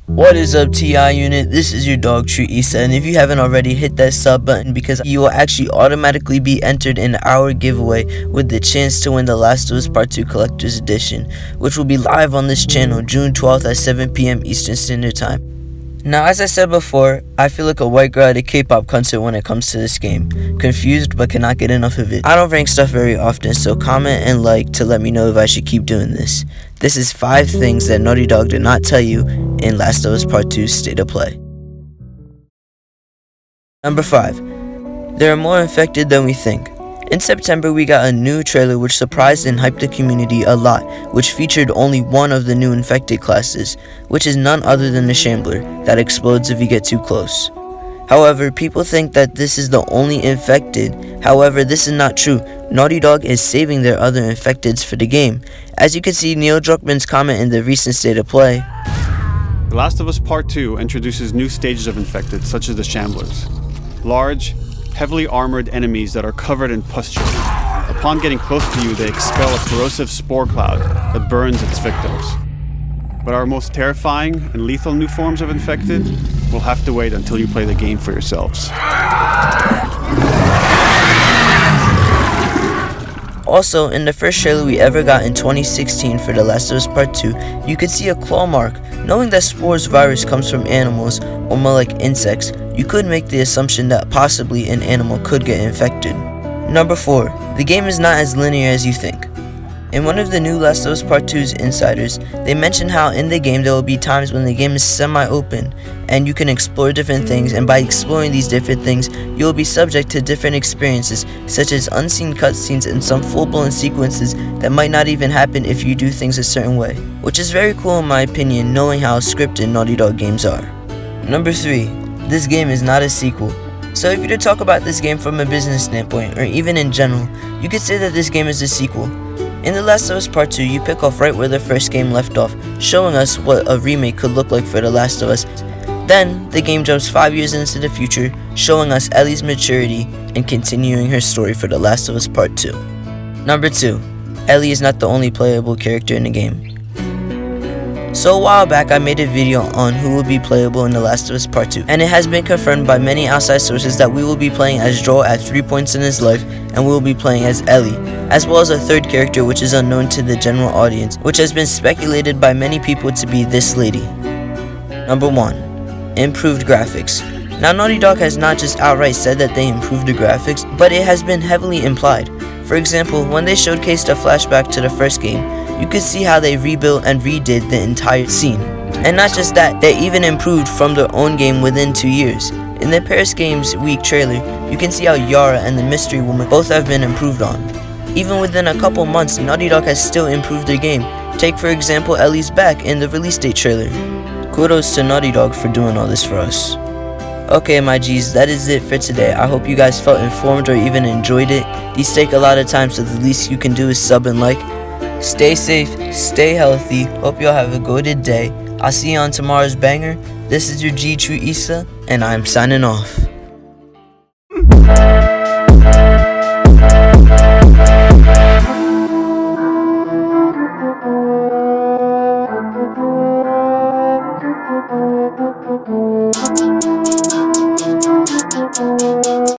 What is up, TI unit? This is your dog True Issa, and if you haven't already, hit that sub button because you will actually automatically be entered in our giveaway with the chance to win The Last of Us Part 2 Collector's Edition, which will be live on this channel June 12th at 7 p.m. Eastern Standard Time. Now, as I said before, I feel like a white girl at a K-pop concert when it comes to this game. Confused but cannot get enough of it. I don't rank stuff very often, so comment and like to let me know if I should keep doing this. This is 5 things that Naughty Dog did not tell you in Last of Us Part 2's State of Play. Number 5. There are more infected than we think. In September, we got a new trailer which surprised and hyped the community a lot, which featured only one of the new infected classes, which is none other than the Shambler, that explodes if you get too close. However, people think that this is the only infected. However, this is not true. Naughty Dog is saving their other infecteds for the game. As you can see Neil Druckmann's comment in the recent State of Play. The Last of Us Part 2 introduces new stages of infected, such as the Shamblers. Large, heavily armored enemies that are covered in pustule. Upon getting close to you, they expel a corrosive spore cloud that burns its victims. But our most terrifying and lethal new forms of infected will have to wait until you play the game for yourselves. Also, in the first trailer we ever got in 2016 for The Last of Us Part 2, you could see a claw mark. Knowing that Spores virus comes from animals, or more like insects, you could make the assumption that possibly an animal could get infected. Number 4. The game is not as linear as you think. In one of the new Last of Us Part 2's insiders, they mentioned how in the game there will be times when the game is semi-open, and you can explore different things, and by exploring these different things, you will be subject to different experiences, such as unseen cutscenes and some full-blown sequences that might not even happen if you do things a certain way, which is very cool in my opinion, knowing how scripted Naughty Dog games are. Number 3. This game is not a sequel. So if you were to talk about this game from a business standpoint, or even in general, you could say that this game is a sequel. In The Last of Us Part 2, you pick off right where the first game left off, showing us what a remake could look like for The Last of Us. Then, the game jumps 5 years into the future, showing us Ellie's maturity and continuing her story for The Last of Us Part 2. Number 2. Ellie is not the only playable character in the game. So a while back I made a video on who will be playable in The Last of Us Part 2, and it has been confirmed by many outside sources that we will be playing as Joel at 3 points in his life, and we will be playing as Ellie, as well as a third character which is unknown to the general audience, which has been speculated by many people to be this lady. Number 1. Improved graphics. Now Naughty Dog has not just outright said that they improved the graphics, but it has been heavily implied. For example, when they showcased a flashback to the first game, you could see how they rebuilt and redid the entire scene. And not just that, they even improved from their own game within 2 years. In the Paris Games Week trailer, you can see how Yara and the Mystery Woman both have been improved on. Even within a couple months, Naughty Dog has still improved their game. Take for example Ellie's back in the release date trailer. Kudos to Naughty Dog for doing all this for us. Okay my G's, that is it for today. I hope you guys felt informed or even enjoyed it. These take a lot of time, so the least you can do is sub and like. Stay safe, stay healthy, hope y'all have a good day. I'll see you on tomorrow's banger. This is your G True Issa, and I'm signing off.